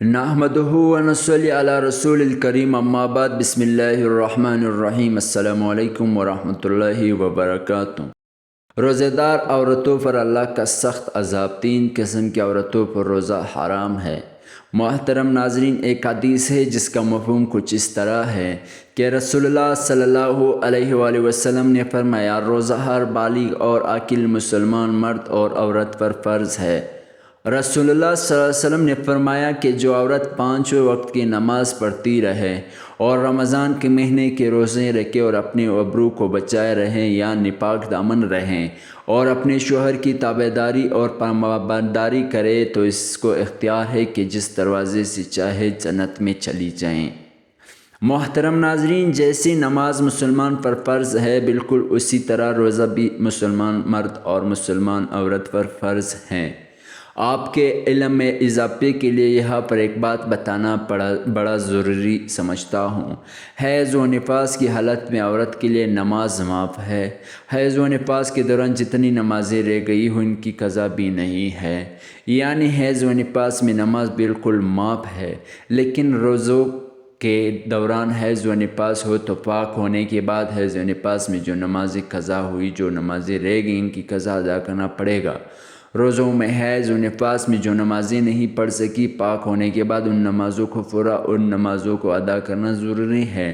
نحمدہ ونصلی علی رسول الکریم اما بعد بسم اللہ الرحمن الرحیم السلام علیکم ورحمۃ اللہ وبرکاتہ۔ روزہ دار عورتوں پر اللہ کا سخت عذاب۔ 3 قسم کی عورتوں پر روزہ حرام ہے۔ محترم ناظرین، ایک حدیث ہے جس کا مفہوم کچھ اس طرح ہے کہ رسول اللہ صلی اللہ علیہ وآلہ وسلم نے فرمایا، روزہ ہر بالغ اور عاقل مسلمان مرد اور عورت پر فرض ہے۔ رسول اللہ صلی اللہ علیہ وسلم نے فرمایا کہ جو عورت 5 وقت کی نماز پڑھتی رہے اور رمضان کے مہینے کے روزے رکھے اور اپنے ابرو کو بچائے رہیں یعنی پاک دامن رہیں اور اپنے شوہر کی تابعداری اور پابنداری کرے تو اس کو اختیار ہے کہ جس دروازے سے چاہے جنت میں چلی جائیں۔ محترم ناظرین، جیسی نماز مسلمان پر فرض ہے بالکل اسی طرح روزہ بھی مسلمان مرد اور مسلمان عورت پر فرض ہیں۔ آپ کے علم میں اضافے کے لیے یہاں پر ایک بات بتانا بڑا ضروری سمجھتا ہوں۔ حیض و نفاس کی حالت میں عورت کے لیے نماز معاف ہے۔ حیض و نفاس کے دوران جتنی نمازیں رہ گئی ہوں ان کی قضا بھی نہیں ہے، یعنی حیض و نفاس میں نماز بالکل معاف ہے، لیکن روزوں کے دوران حیض و نفاس ہو تو پاک ہونے کے بعد حیض و نفاس میں جو نمازیں قضا ہوئی، جو نمازیں رہ گئیں ان کی قضا ادا کرنا پڑے گا۔ روزوں میں حیض و نفاس میں جو نمازیں نہیں پڑھ سکی، پاک ہونے کے بعد ان نمازوں کو ان نمازوں کو ادا کرنا ضروری ہے،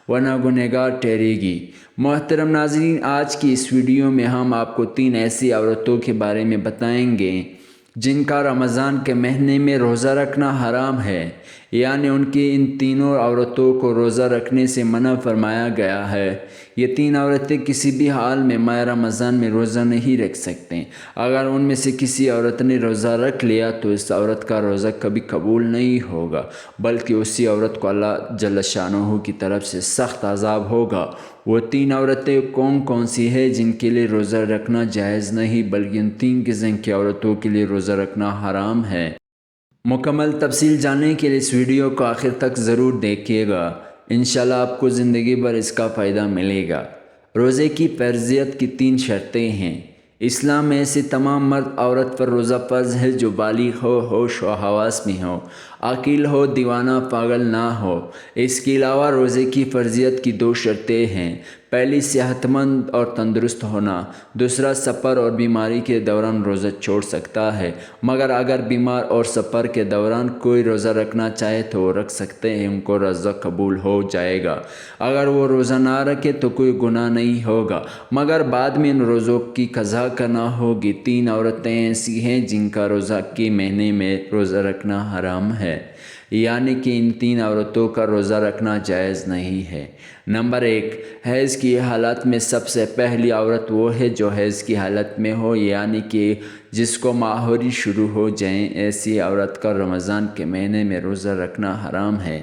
ورنہ گنہگار ٹھہرے گی۔ محترم ناظرین، آج کی اس ویڈیو میں ہم آپ کو 3 ایسی عورتوں کے بارے میں بتائیں گے جن کا رمضان کے مہینے میں روزہ رکھنا حرام ہے، یعنی ان کی ان تینوں عورتوں کو روزہ رکھنے سے منع فرمایا گیا ہے۔ یہ 3 عورتیں کسی بھی حال میں ماہ رمضان میں روزہ نہیں رکھ سکتے۔ اگر ان میں سے کسی عورت نے روزہ رکھ لیا تو اس عورت کا روزہ کبھی قبول نہیں ہوگا، بلکہ اسی عورت کو اللہ جل شانہ کی طرف سے سخت عذاب ہوگا۔ وہ 3 عورتیں کون سی ہیں جن کے لیے روزہ رکھنا جائز نہیں بلکہ ان 3 قسم کی عورتوں کے لیے روزہ رکھنا حرام ہے؟ مکمل تفصیل جاننے کے لیے اس ویڈیو کو آخر تک ضرور دیکھیے گا، انشاءاللہ آپ کو زندگی بھر اس کا فائدہ ملے گا۔ روزے کی فرضیت کی 3 شرطیں ہیں۔ اسلام میں ایسے تمام مرد عورت پر روزہ فرض ہے جو بالغ ہو، ہوش و حواس میں ہو، عاقل ہو، دیوانہ پاگل نہ ہو۔ اس کے علاوہ روزے کی فرضیت کی 2 شرطیں ہیں۔ پہلی، صحت مند اور تندرست ہونا۔ دوسرا، سفر اور بیماری کے دوران روزہ چھوڑ سکتا ہے، مگر اگر بیمار اور سفر کے دوران کوئی روزہ رکھنا چاہے تو وہ رکھ سکتے ہیں، ان کو روزہ قبول ہو جائے گا۔ اگر وہ روزہ نہ رکھے تو کوئی گناہ نہیں ہوگا، مگر بعد میں ان روزوں کی قضا کرنا ہوگی۔ 3 عورتیں ایسی ہیں جن کا روزہ کے مہینے میں روزہ رکھنا حرام ہے، یعنی کہ ان 3 عورتوں کا روزہ رکھنا جائز نہیں ہے۔ نمبر 1، حیض کی حالت میں سب سے پہلی عورت وہ ہے جو حیض کی حالت میں ہو، یعنی کہ جس کو ماہوری شروع ہو جائیں۔ ایسی عورت کا رمضان کے مہینے میں روزہ رکھنا حرام ہے،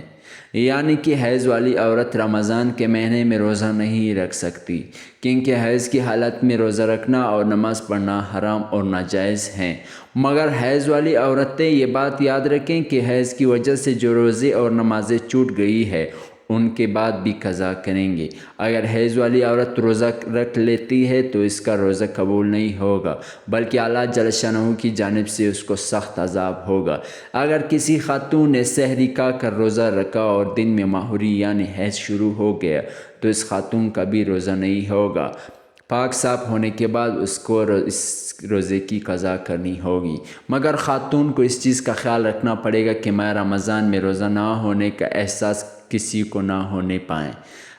یعنی کہ حیض والی عورت رمضان کے مہینے میں روزہ نہیں رکھ سکتی، کیونکہ حیض کی حالت میں روزہ رکھنا اور نماز پڑھنا حرام اور ناجائز ہیں۔ مگر حیض والی عورتیں یہ بات یاد رکھیں کہ حیض کی وجہ سے جو روزے اور نمازیں چھوٹ گئی ہے ان کے بعد بھی قضا کریں گے۔ اگر حیض والی عورت روزہ رکھ لیتی ہے تو اس کا روزہ قبول نہیں ہوگا، بلکہ اللہ جل شانہ کی جانب سے اس کو سخت عذاب ہوگا۔ اگر کسی خاتون نے سحری کھا کر روزہ رکھا اور دن میں ماہوری یعنی حیض شروع ہو گیا تو اس خاتون کا بھی روزہ نہیں ہوگا۔ پاک صاف ہونے کے بعد اس کو اس روزے کی قضا کرنی ہوگی، مگر خاتون کو اس چیز کا خیال رکھنا پڑے گا کہ ماہ رمضان میں روزہ نہ ہونے کا احساس کسی کو نہ ہونے پائیں۔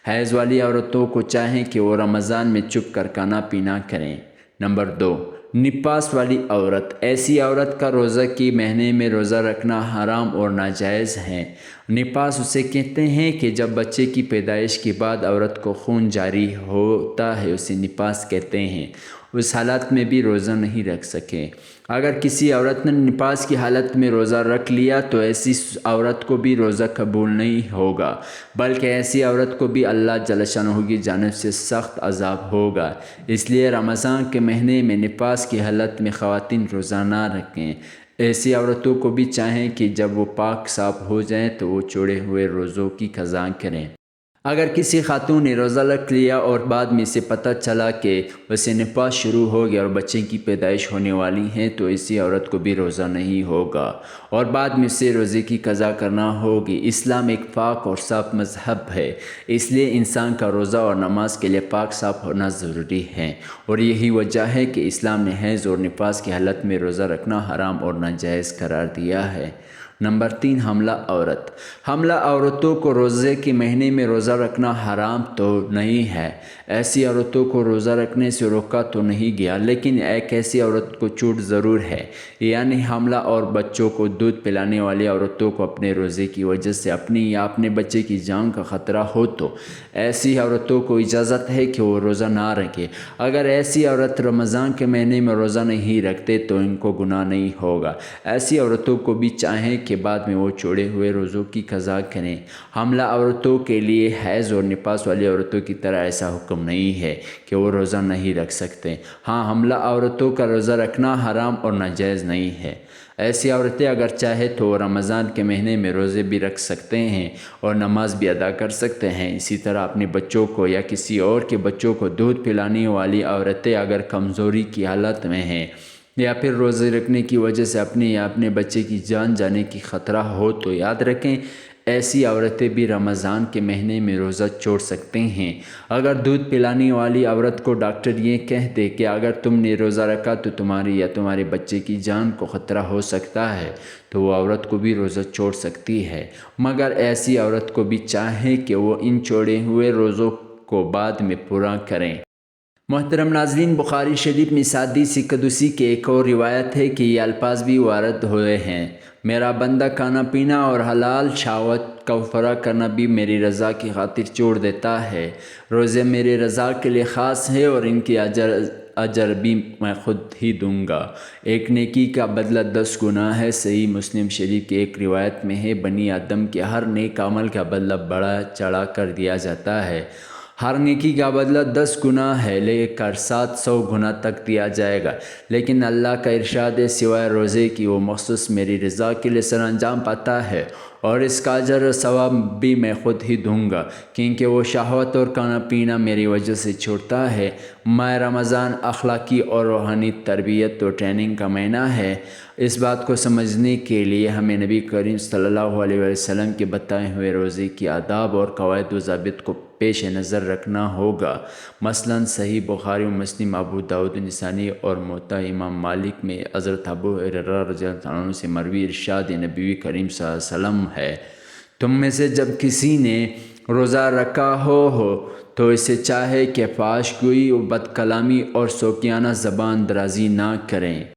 حیض والی عورتوں کو چاہیں کہ وہ رمضان میں چھپ کر کھانا پینا کریں۔ نمبر 2، نفاس والی عورت۔ ایسی عورت کا روزہ کے مہینے میں روزہ رکھنا حرام اور ناجائز ہے۔ نفاس اسے کہتے ہیں کہ جب بچے کی پیدائش کے بعد عورت کو خون جاری ہوتا ہے، اسے نفاس کہتے ہیں۔ اس حالت میں بھی روزہ نہیں رکھ سکے۔ اگر کسی عورت نے نفاس کی حالت میں روزہ رکھ لیا تو ایسی عورت کو بھی روزہ قبول نہیں ہوگا، بلکہ ایسی عورت کو بھی اللہ جل شانہ کی جانب سے سخت عذاب ہوگا۔ اس لیے رمضان کے مہینے میں نفاس کی حالت میں خواتین روزہ نہ رکھیں۔ ایسی عورتوں کو بھی چاہیں کہ جب وہ پاک صاف ہو جائیں تو وہ چھوڑے ہوئے روزوں کی قضا کریں۔ اگر کسی خاتون نے روزہ رکھ لیا اور بعد میں اسے پتہ چلا کہ اسے نفاس شروع ہو گیا اور بچے کی پیدائش ہونے والی ہے تو اسی عورت کو بھی روزہ نہیں ہوگا اور بعد میں اسے روزے کی قضا کرنا ہوگی۔ اسلام ایک پاک اور صاف مذہب ہے، اس لیے انسان کا روزہ اور نماز کے لیے پاک صاف ہونا ضروری ہے، اور یہی وجہ ہے کہ اسلام نے حیض اور نفاس کی حالت میں روزہ رکھنا حرام اور ناجائز قرار دیا ہے۔ نمبر 3، حاملہ عورت۔ حاملہ عورتوں کو روزے کے مہینے میں روزہ رکھنا حرام تو نہیں ہے، ایسی عورتوں کو روزہ رکھنے سے روکا تو نہیں گیا، لیکن ایک ایسی عورت کو چھوٹ ضرور ہے، یعنی حاملہ اور بچوں کو دودھ پلانے والی عورتوں کو اپنے روزے کی وجہ سے اپنی یا اپنے بچے کی جان کا خطرہ ہو تو ایسی عورتوں کو اجازت ہے کہ وہ روزہ نہ رکھے۔ اگر ایسی عورت رمضان کے مہینے میں روزہ نہیں رکھتے تو ان کو گناہ نہیں ہوگا۔ ایسی عورتوں کو بھی چاہیں کہ بعد میں وہ چھوڑے ہوئے روزوں کی قضا کریں۔ حاملہ عورتوں کے لیے حیض اور نفاس والی عورتوں کی طرح ایسا حکم نہیں ہے کہ وہ روزہ نہیں رکھ سکتے۔ ہاں، حاملہ عورتوں کا روزہ رکھنا حرام اور ناجائز نہیں ہے۔ ایسی عورتیں اگر چاہے تو وہ رمضان کے مہینے میں روزے بھی رکھ سکتے ہیں اور نماز بھی ادا کر سکتے ہیں۔ اسی طرح اپنے بچوں کو یا کسی اور کے بچوں کو دودھ پلانے والی عورتیں اگر کمزوری کی حالت میں ہیں یا پھر روزے رکھنے کی وجہ سے اپنے یا اپنے بچے کی جان جانے کی خطرہ ہو تو یاد رکھیں ایسی عورتیں بھی رمضان کے مہینے میں روزہ چھوڑ سکتے ہیں۔ اگر دودھ پلانے والی عورت کو ڈاکٹر یہ کہہ دے کہ اگر تم نے روزہ رکھا تو تمہاری یا تمہارے بچے کی جان کو خطرہ ہو سکتا ہے تو وہ عورت کو بھی روزہ چھوڑ سکتی ہے، مگر ایسی عورت کو بھی چاہے کہ وہ ان چھوڑے ہوئے روزوں کو بعد میں پورا کریں۔ محترم ناظرین، بخاری شریف میں حدیث قدسی کی ایک اور روایت ہے کہ یہ الفاظ بھی وارد ہوئے ہیں، میرا بندہ کھانا پینا اور حلال شہوت کا فرا کرنا بھی میری رضا کی خاطر چھوڑ دیتا ہے۔ روزے میرے رضا کے لیے خاص ہے اور ان کی اجر بھی میں خود ہی دوں گا، ایک نیکی کا بدلہ 10 گنا ہے۔ صحیح مسلم شریف کی ایک روایت میں ہے، بنی آدم کے ہر نیک عمل کا بدلہ بڑا چڑھا کر دیا جاتا ہے، ہر نیکی کا بدلہ 10 گنا ہے لے کر 700 گنا تک دیا جائے گا، لیکن اللہ کا ارشاد ہے سوائے روزے کی وہ مخصوص میری رضا کے لیے سر انجام پاتا ہے اور اس کا اجر و ثواب بھی میں خود ہی دوں گا، کیونکہ وہ شہوت اور کھانا پینا میری وجہ سے چھوڑتا ہے۔ ماہ رمضان اخلاقی اور روحانی تربیت اور ٹریننگ کا مہینہ ہے۔ اس بات کو سمجھنے کے لیے ہمیں نبی کریم صلی اللہ علیہ وسلم کے بتائے ہوئے روزے کی آداب اور قواعد و ضابط کو پیش نظر رکھنا ہوگا۔ مثلاً صحیح بخاری و مسلم، ابو داؤد نسائی اور موطا امام مالک میں حضرت ابو ہریرہ رضی اللہ عنہ سے مروی ارشاد نبی کریم صلی اللہ علیہ وسلم ہے، تم میں سے جب کسی نے روزہ رکھا ہو تو اسے چاہے کہ فحش گوئی و بد کلامی اور شوکیانہ زبان درازی نہ کریں۔